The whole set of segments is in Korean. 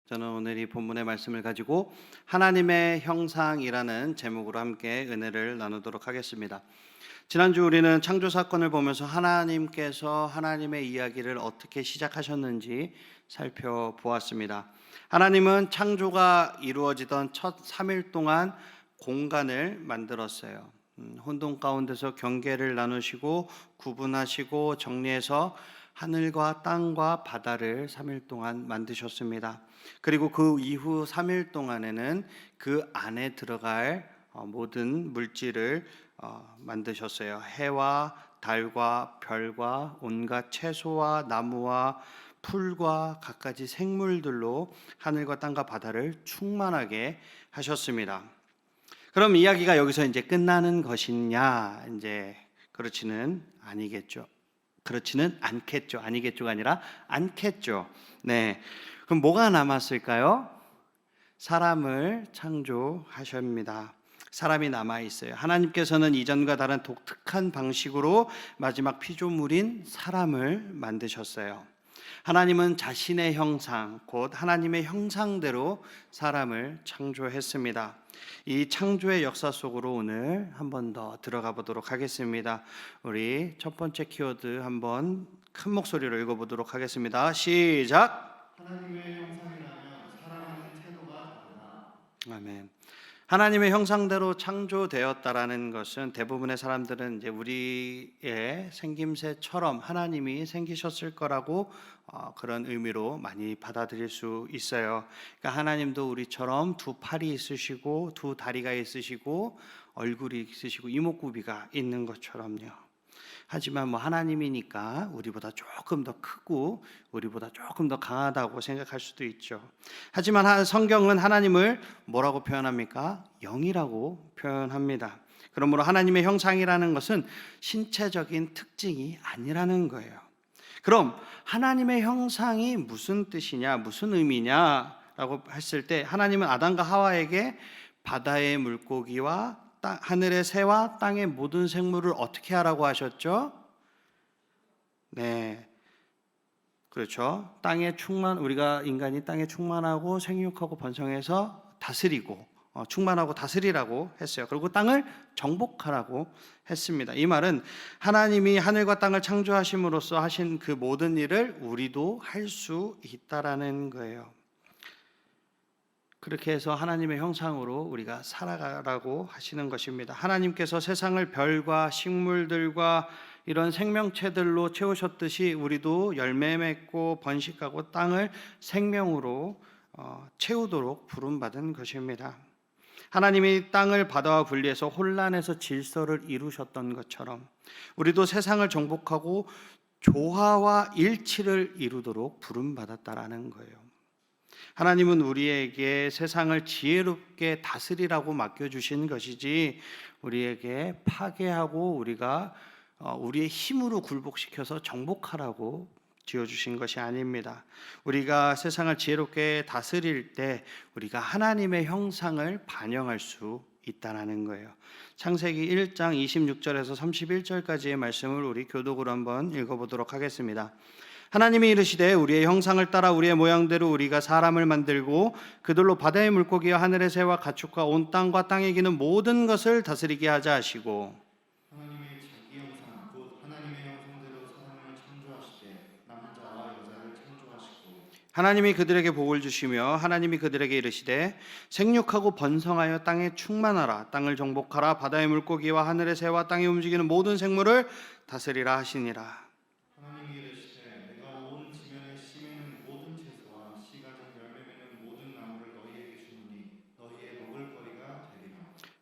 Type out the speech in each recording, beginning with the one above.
저는 오늘 이 본문의 말씀을 가지고 하나님의 형상이라는 제목으로 함께 은혜를 나누도록 하겠습니다. 지난주 우리는 창조 사건을 보면서 하나님께서 하나님의 이야기를 어떻게 시작하셨는지 살펴보았습니다. 하나님은 창조가 이루어지던 첫 3일 동안 공간을 만들었어요. 혼돈 가운데서 경계를 나누시고 구분하시고 정리해서 하늘과 땅과 바다를 3일 동안 만드셨습니다. 그리고 그 이후 3일 동안에는 그 안에 들어갈 모든 물질을 만드셨어요. 해와 달과 별과 온갖 채소와 나무와 풀과 갖가지 생물들로 하늘과 땅과 바다를 충만하게 하셨습니다. 그럼 이야기가 여기서 이제 끝나는 것이냐? 이제 그렇지는 아니겠죠. 그렇지는 않겠죠. 아니겠죠가 아니라 않겠죠. 네. 그럼 뭐가 남았을까요? 사람을 창조하십니다. 사람이 남아 있어요. 하나님께서는 이전과 다른 독특한 방식으로 마지막 피조물인 사람을 만드셨어요. 하나님은 자신의 형상, 곧 하나님의 형상대로 사람을 창조했습니다. 이 창조의 역사 속으로 오늘 한 번 더 들어가 보도록 하겠습니다. 우리 첫 번째 키워드 한번 큰 목소리로 읽어보도록 하겠습니다. 시작! 하나님의 형상이라면 사랑하는 태도가 다르다. 아멘. 하나님의 형상대로 창조되었다라는 것은 대부분의 사람들은 이제 우리의 생김새처럼 하나님이 생기셨을 거라고 그런 의미로 많이 받아들일 수 있어요. 그러니까 하나님도 우리처럼 두 팔이 있으시고 두 다리가 있으시고 얼굴이 있으시고 이목구비가 있는 것처럼요. 하지만 하나님이니까 우리보다 조금 더 크고 우리보다 조금 더 강하다고 생각할 수도 있죠. 하지만 성경은 하나님을 뭐라고 표현합니까? 영이라고 표현합니다. 그러므로 하나님의 형상이라는 것은 신체적인 특징이 아니라는 거예요. 그럼 하나님의 형상이 무슨 뜻이냐, 무슨 의미냐라고 했을 때 하나님은 아담과 하와에게 바다의 물고기와 하늘의 새와 땅의 모든 생물을 어떻게 하라고 하셨죠? 네, 그렇죠. 우리가 인간이 땅에 충만하고 생육하고 번성해서 다스리고 충만하고 다스리라고 했어요. 그리고 땅을 정복하라고 했습니다. 이 말은 하나님이 하늘과 땅을 창조하심으로써 하신 그 모든 일을 우리도 할 수 있다라는 거예요. 그렇게 해서 하나님의 형상으로 우리가 살아가라고 하시는 것입니다. 하나님께서 세상을 별과 식물들과 이런 생명체들로 채우셨듯이 우리도 열매 맺고 번식하고 땅을 생명으로 채우도록 부름받은 것입니다. 하나님이 땅을 바다와 분리해서 혼란에서 질서를 이루셨던 것처럼 우리도 세상을 정복하고 조화와 일치를 이루도록 부름받았다라는 거예요. 하나님은 우리에게 세상을 지혜롭게 다스리라고 맡겨주신 것이지 우리에게 파괴하고 우리의 힘으로 굴복시켜서 정복하라고 지어주신 것이 아닙니다. 우리가 세상을 지혜롭게 다스릴 때 우리가 하나님의 형상을 반영할 수 있다는 거예요. 창세기 1장 26절에서 31절까지의 말씀을 우리 교독으로 한번 읽어보도록 하겠습니다. 하나님이 이르시되 우리의 형상을 따라 우리의 모양대로 우리가 사람을 만들고 그들로 바다의 물고기와 하늘의 새와 가축과 온 땅과 땅에 기는 모든 것을 다스리게 하자 하시고 하나님의 자기 형상 곧 하나님의 형상대로 사람을 창조하시되 남자와 여자를 창조하시고 하나님이 그들에게 복을 주시며 하나님이 그들에게 이르시되 생육하고 번성하여 땅에 충만하라 땅을 정복하라 바다의 물고기와 하늘의 새와 땅에 움직이는 모든 생물을 다스리라 하시니라. 하나님이 이르시되 내가 온 지면에 심는 모든 채소와 씨 가진 열매 맺는 모든 나무를 너희에게 주노니 너희의 먹을 거리가 되리라.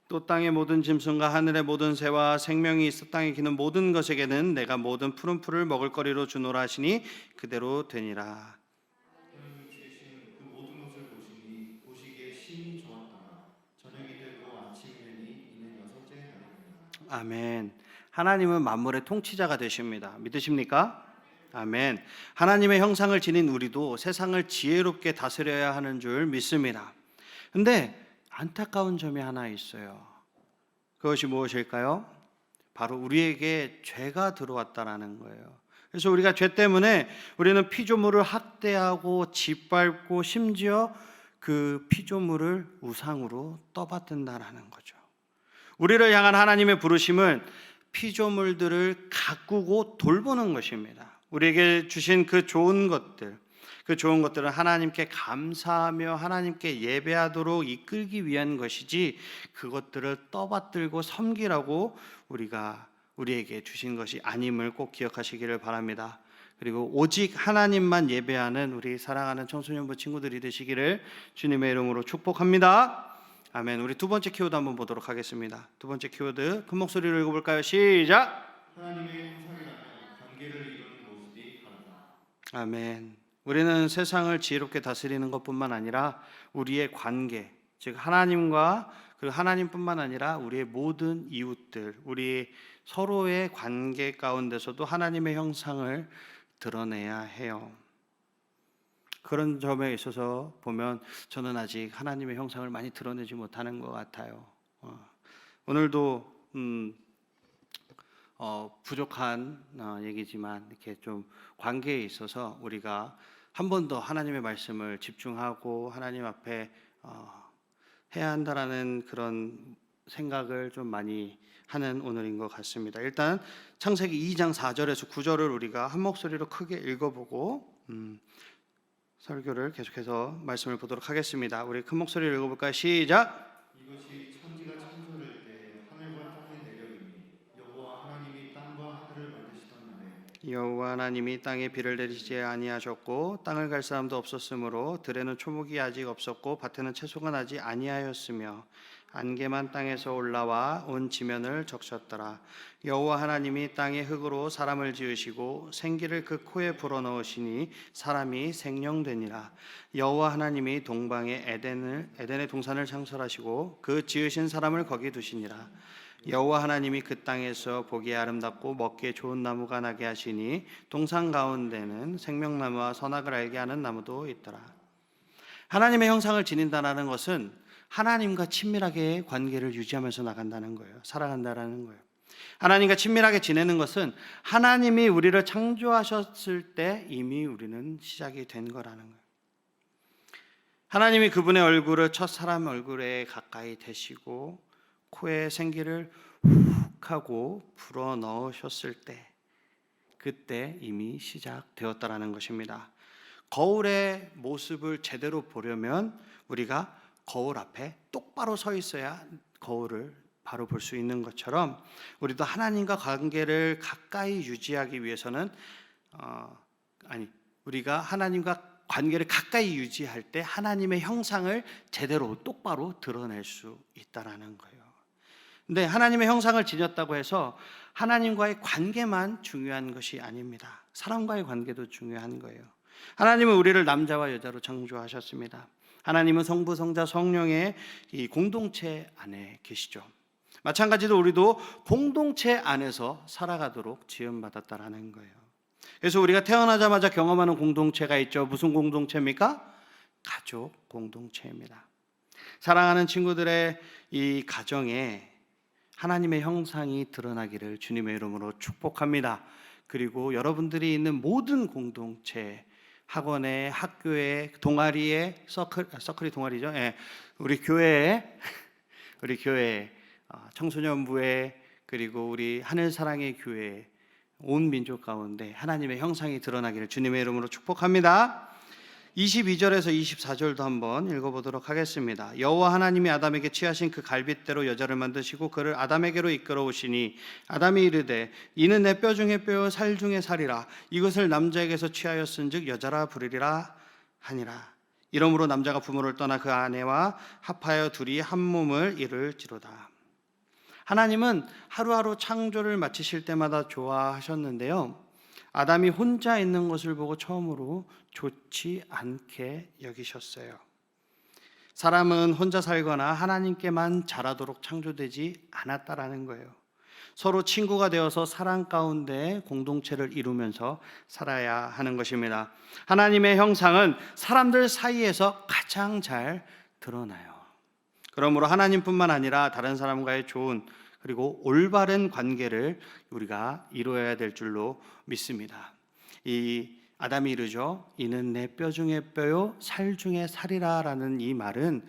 또 땅의 모든 짐승과 하늘의 모든 새와 생명이 있어 땅에 기는 모든 것에게는 내가 모든 푸른 풀을 먹을 거리로 주노라 하시니 그대로 되니라. 하나님이 지으신 그 모든 것을 보시니 보시기에 심히 좋았더라. 저녁이 되고 아침이 되니 이는 여섯째 날이니라. 아멘. 하나님은 만물의 통치자가 되십니다. 믿으십니까? 아멘. 하나님의 형상을 지닌 우리도 세상을 지혜롭게 다스려야 하는 줄 믿습니다. 근데 안타까운 점이 하나 있어요. 그것이 무엇일까요? 바로 우리에게 죄가 들어왔다라는 거예요. 그래서 우리가 죄 때문에 우리는 피조물을 학대하고 짓밟고 심지어 그 피조물을 우상으로 떠받든다라는 거죠. 우리를 향한 하나님의 부르심은 피조물들을 가꾸고 돌보는 것입니다. 우리에게 주신 그 좋은 것들은 하나님께 감사하며 하나님께 예배하도록 이끌기 위한 것이지 그것들을 떠받들고 섬기라고 우리에게 주신 것이 아님을 꼭 기억하시기를 바랍니다. 그리고 오직 하나님만 예배하는 우리 사랑하는 청소년부 친구들이 되시기를 주님의 이름으로 축복합니다. 아멘. 우리 두 번째 키워드 한번 보도록 하겠습니다. 두 번째 키워드 큰 목소리로 읽어볼까요? 시작. 하나님의 형상이라면 관계를 이루는 모습이 다르다. 아멘. 우리는 세상을 지혜롭게 다스리는 것뿐만 아니라 우리의 관계, 즉 하나님과 그리고 하나님뿐만 아니라 우리의 모든 이웃들, 우리 서로의 관계 가운데서도 하나님의 형상을 드러내야 해요. 그런 점에 있어서 보면 저는 아직 하나님의 형상을 많이 드러내지 못하는 것 같아요. 오늘도 부족한 얘기지만 이렇게 좀 관계에 있어서 우리가 한 번 더 하나님의 말씀을 집중하고 하나님 앞에 해야 한다라는 그런 생각을 좀 많이 하는 오늘인 것 같습니다. 일단 창세기 2장 4절에서 9절을 우리가 한 목소리로 크게 읽어보고 설교를 계속해서 말씀을 보도록 하겠습니다. 우리 큰 목소리로 읽어볼까요? 시작. 이것이 천지가 창조될 때 하늘과 땅의 내력이니 여호와 하나님이 땅과 하늘을 만드시던 날에 여호와 하나님이 땅에 비를 내리시지 아니하셨고 땅을 갈 사람도 없었으므로 들에는 초목이 아직 없었고 밭에는 채소가 나지 아니하였으며 안개만 땅에서 올라와 온 지면을 적셨더라. 여호와 하나님이 땅의 흙으로 사람을 지으시고 생기를 그 코에 불어넣으시니 사람이 생령되니라. 여호와 하나님이 동방에 에덴의 동산을 창설하시고 그 지으신 사람을 거기 두시니라. 여호와 하나님이 그 땅에서 보기에 아름답고 먹기에 좋은 나무가 나게 하시니 동산 가운데는 생명나무와 선악을 알게 하는 나무도 있더라. 하나님의 형상을 지닌다는 것은 하나님과 친밀하게 관계를 유지하면서 나간다는 거예요. 살아간다는 거예요. 하나님과 친밀하게 지내는 것은 하나님이 우리를 창조하셨을 때 이미 우리는 시작이 된 거라는 거예요. 하나님이 그분의 얼굴을 첫 사람 얼굴에 가까이 대시고 코에 생기를 훅 하고 불어 넣으셨을 때 그때 이미 시작되었다라는 것입니다. 거울의 모습을 제대로 보려면 우리가 거울 앞에 똑바로 서 있어야 거울을 바로 볼 수 있는 것처럼 우리도 하나님과 관계를 가까이 유지하기 위해서는 우리가 하나님과 관계를 가까이 유지할 때 하나님의 형상을 제대로 똑바로 드러낼 수 있다라는 거예요. 근데 하나님의 형상을 지녔다고 해서 하나님과의 관계만 중요한 것이 아닙니다. 사람과의 관계도 중요한 거예요. 하나님은 우리를 남자와 여자로 창조하셨습니다. 하나님은 성부, 성자, 성령의 이 공동체 안에 계시죠. 마찬가지로 우리도 공동체 안에서 살아가도록 지음받았다라는 거예요. 그래서 우리가 태어나자마자 경험하는 공동체가 있죠. 무슨 공동체입니까? 가족 공동체입니다. 사랑하는 친구들의 이 가정에 하나님의 형상이 드러나기를 주님의 이름으로 축복합니다. 그리고 여러분들이 있는 모든 공동체, 학원에, 학교에, 동아리에, 서클이 동아리죠. 예, 우리 교회에, 청소년부에, 그리고 우리 하늘사랑의 교회, 온 민족 가운데 하나님의 형상이 드러나기를 주님의 이름으로 축복합니다. 22절에서 24절도 한번 읽어보도록 하겠습니다. 여호와 하나님이 아담에게 취하신 그 갈빗대로 여자를 만드시고 그를 아담에게로 이끌어 오시니 아담이 이르되 이는 내 뼈 중에 뼈요 살 중에 살이라 이것을 남자에게서 취하였은즉 여자라 부르리라 하니라. 이러므로 남자가 부모를 떠나 그 아내와 합하여 둘이 한 몸을 이룰지로다. 하나님은 하루하루 창조를 마치실 때마다 좋아하셨는데요, 아담이 혼자 있는 것을 보고 처음으로 좋지 않게 여기셨어요. 사람은 혼자 살거나 하나님께만 잘하도록 창조되지 않았다라는 거예요. 서로 친구가 되어서 사랑 가운데 공동체를 이루면서 살아야 하는 것입니다. 하나님의 형상은 사람들 사이에서 가장 잘 드러나요. 그러므로 하나님뿐만 아니라 다른 사람과의 좋은 그리고 올바른 관계를 우리가 이루어야 될 줄로 믿습니다. 이 아담이 이르죠. 이는 내 뼈 중에 뼈요 살 중에 살이라라는 이 말은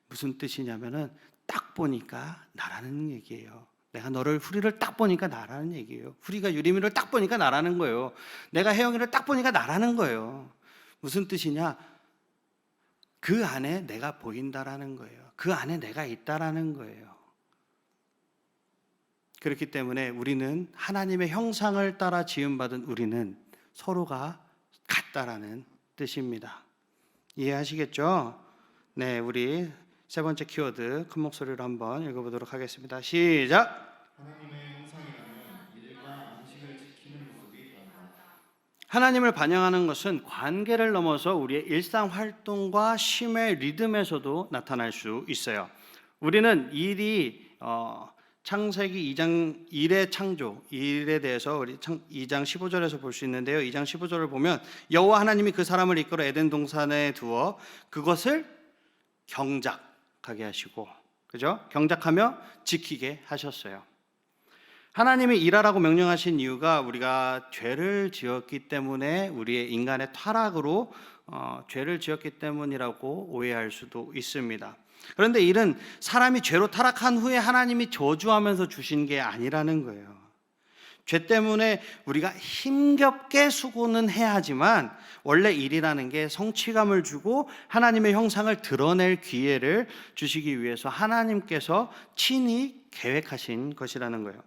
무슨 뜻이냐면은 딱 보니까 나라는 얘기예요. 내가 너를 후리를 딱 보니까 나라는 얘기예요. 후리가 유리미를 딱 보니까 나라는 거예요. 내가 혜영이를 딱 보니까 나라는 거예요. 무슨 뜻이냐? 그 안에 내가 보인다라는 거예요. 그 안에 내가 있다라는 거예요. 그렇기 때문에 우리는 하나님의 형상을 따라 지음받은 우리는 서로가 같다라는 뜻입니다. 이해하시겠죠? 네, 우리 세 번째 키워드 큰 목소리로 한번 읽어보도록 하겠습니다. 시작! 하나님의 형상이라면 일과 안식을 지키는 모습이 다르다. 하나님을 반영하는 것은 관계를 넘어서 우리의 일상 활동과 쉼의 리듬에서도 나타날 수 있어요. 우리는 일이 창세기 2장 1의 창조, 일에 대해서 우리 2장 15절에서 볼 수 있는데요. 2장 15절을 보면 여호와 하나님이 그 사람을 이끌어 에덴 동산에 두어 그것을 경작하게 하시고, 그죠? 경작하며 지키게 하셨어요. 하나님이 일하라고 명령하신 이유가 우리가 죄를 지었기 때문에 우리의 인간의 타락으로 죄를 지었기 때문이라고 오해할 수도 있습니다. 그런데 일은 사람이 죄로 타락한 후에 하나님이 저주하면서 주신 게 아니라는 거예요. 죄 때문에 우리가 힘겹게 수고는 해야 하지만 원래 일이라는 게 성취감을 주고 하나님의 형상을 드러낼 기회를 주시기 위해서 하나님께서 친히 계획하신 것이라는 거예요.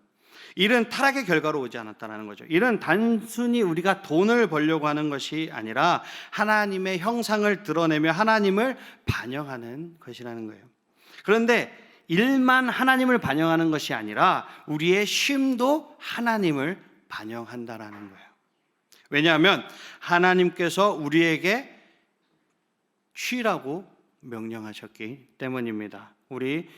일은 타락의 결과로 오지 않았다는 거죠. 일은 단순히 우리가 돈을 벌려고 하는 것이 아니라 하나님의 형상을 드러내며 하나님을 반영하는 것이라는 거예요. 그런데 일만 하나님을 반영하는 것이 아니라 우리의 쉼도 하나님을 반영한다라는 거예요. 왜냐하면 하나님께서 우리에게 쉬라고 명령하셨기 때문입니다. 우리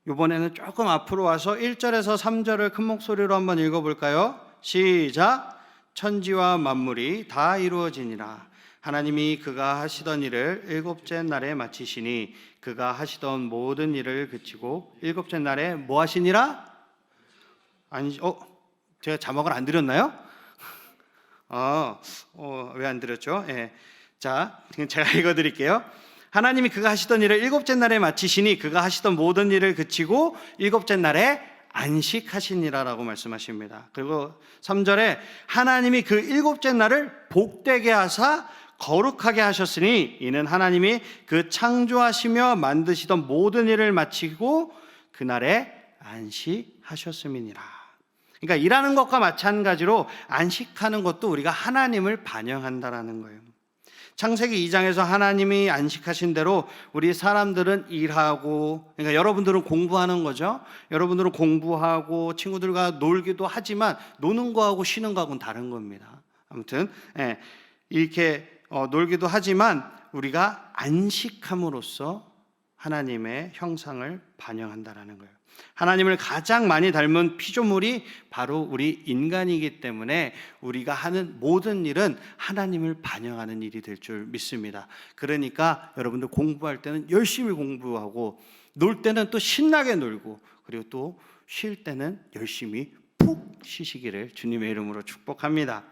이번에는 조금 앞으로 와서 1절에서 3절을 큰 목소리로 한번 읽어볼까요? 시작! 천지와 만물이 다 이루어지니라. 하나님이 그가 하시던 일을 일곱째 날에 마치시니 그가 하시던 모든 일을 그치고 일곱째 날에 뭐 하시니라? 아니, 제가 자막을 안 드렸나요? 왜 안 드렸죠? 예. 자, 제가 읽어드릴게요. 하나님이 그가 하시던 일을 일곱째 날에 마치시니 그가 하시던 모든 일을 그치고 일곱째 날에 안식하시니라라고 말씀하십니다. 그리고 3절에 하나님이 그 일곱째 날을 복되게 하사 거룩하게 하셨으니 이는 하나님이 그 창조하시며 만드시던 모든 일을 마치고 그날에 안식하셨음이니라. 그러니까 일하는 것과 마찬가지로 안식하는 것도 우리가 하나님을 반영한다라는 거예요. 창세기 2장에서 하나님이 안식하신 대로 우리 사람들은 일하고, 그러니까 여러분들은 공부하는 거죠. 여러분들은 공부하고 친구들과 놀기도 하지만 노는 거하고 쉬는 거하고는 다른 겁니다. 아무튼 이렇게 놀기도 하지만 우리가 안식함으로써 하나님의 형상을 반영한다라는 거예요. 하나님을 가장 많이 닮은 피조물이 바로 우리 인간이기 때문에 우리가 하는 모든 일은 하나님을 반영하는 일이 될 줄 믿습니다. 그러니까 여러분들 공부할 때는 열심히 공부하고 놀 때는 또 신나게 놀고 그리고 또 쉴 때는 열심히 푹 쉬시기를 주님의 이름으로 축복합니다.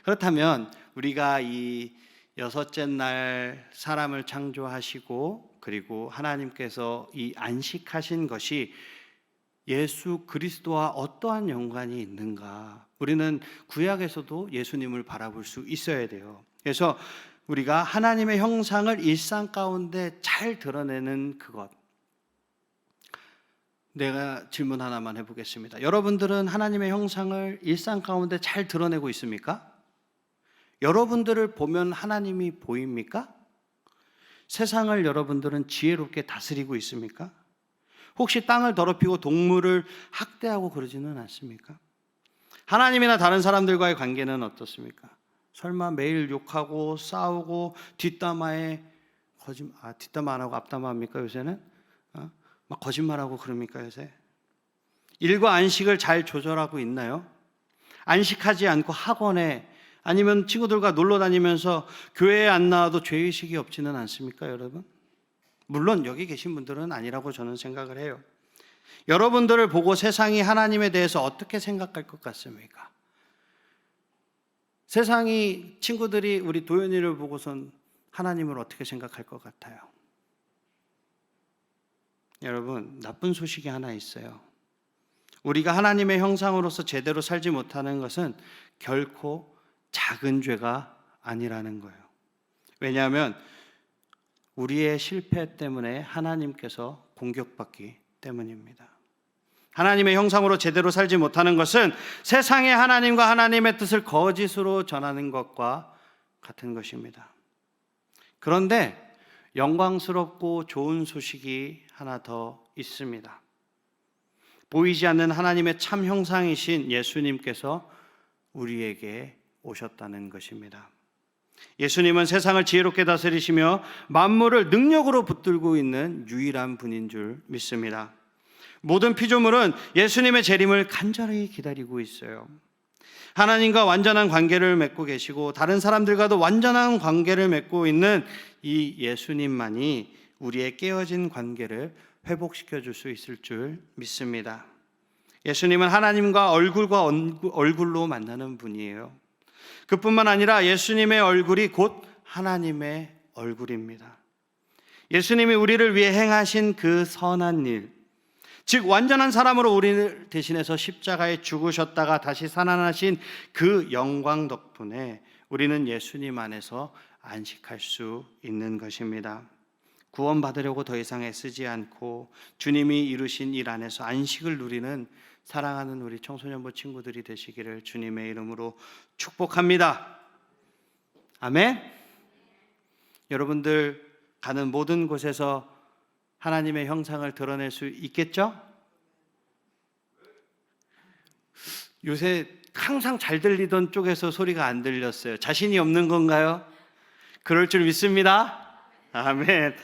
그렇다면 우리가 이 여섯째 날 사람을 창조하시고 그리고 하나님께서 이 안식하신 것이 예수 그리스도와 어떠한 연관이 있는가? 우리는 구약에서도 예수님을 바라볼 수 있어야 돼요. 그래서 우리가 하나님의 형상을 일상 가운데 잘 드러내는 그것, 내가 질문 하나만 해보겠습니다. 여러분들은 하나님의 형상을 일상 가운데 잘 드러내고 있습니까? 여러분들을 보면 하나님이 보입니까? 세상을 여러분들은 지혜롭게 다스리고 있습니까? 혹시 땅을 더럽히고 동물을 학대하고 그러지는 않습니까? 하나님이나 다른 사람들과의 관계는 어떻습니까? 설마 매일 욕하고 싸우고 뒷담화에 뒷담화 안 하고 앞담화 합니까 요새는? 막 거짓말하고 그럽니까 요새? 일과 안식을 잘 조절하고 있나요? 안식하지 않고 학원에 아니면 친구들과 놀러 다니면서 교회에 안 나와도 죄의식이 없지는 않습니까 여러분? 물론 여기 계신 분들은 아니라고 저는 생각을 해요. 여러분들을 보고 세상이 하나님에 대해서 어떻게 생각할 것 같습니까? 세상이 친구들이 우리 도연이를 보고선 하나님을 어떻게 생각할 것 같아요? 여러분, 나쁜 소식이 하나 있어요. 우리가 하나님의 형상으로서 제대로 살지 못하는 것은 결코 작은 죄가 아니라는 거예요. 왜냐하면 우리의 실패 때문에 하나님께서 공격받기 때문입니다. 하나님의 형상으로 제대로 살지 못하는 것은 세상의 하나님과 하나님의 뜻을 거짓으로 전하는 것과 같은 것입니다. 그런데 영광스럽고 좋은 소식이 하나 더 있습니다. 보이지 않는 하나님의 참 형상이신 예수님께서 우리에게 오셨다는 것입니다. 예수님은 세상을 지혜롭게 다스리시며 만물을 능력으로 붙들고 있는 유일한 분인 줄 믿습니다. 모든 피조물은 예수님의 재림을 간절히 기다리고 있어요. 하나님과 완전한 관계를 맺고 계시고 다른 사람들과도 완전한 관계를 맺고 있는 이 예수님만이 우리의 깨어진 관계를 회복시켜 줄 수 있을 줄 믿습니다. 예수님은 하나님과 얼굴과 얼굴로 만나는 분이에요. 그뿐만 아니라 예수님의 얼굴이 곧 하나님의 얼굴입니다. 예수님이 우리를 위해 행하신 그 선한 일, 즉 완전한 사람으로 우리를 대신해서 십자가에 죽으셨다가 다시 살아나신 그 영광 덕분에 우리는 예수님 안에서 안식할 수 있는 것입니다. 구원받으려고 더 이상 애쓰지 않고 주님이 이루신 일 안에서 안식을 누리는 사랑하는 우리 청소년부 친구들이 되시기를 주님의 이름으로 축복합니다. 아멘. 여러분들 가는 모든 곳에서 하나님의 형상을 드러낼 수 있겠죠? 요새 항상 잘 들리던 쪽에서 소리가 안 들렸어요. 자신이 없는 건가요? 그럴 줄 믿습니다. 아멘.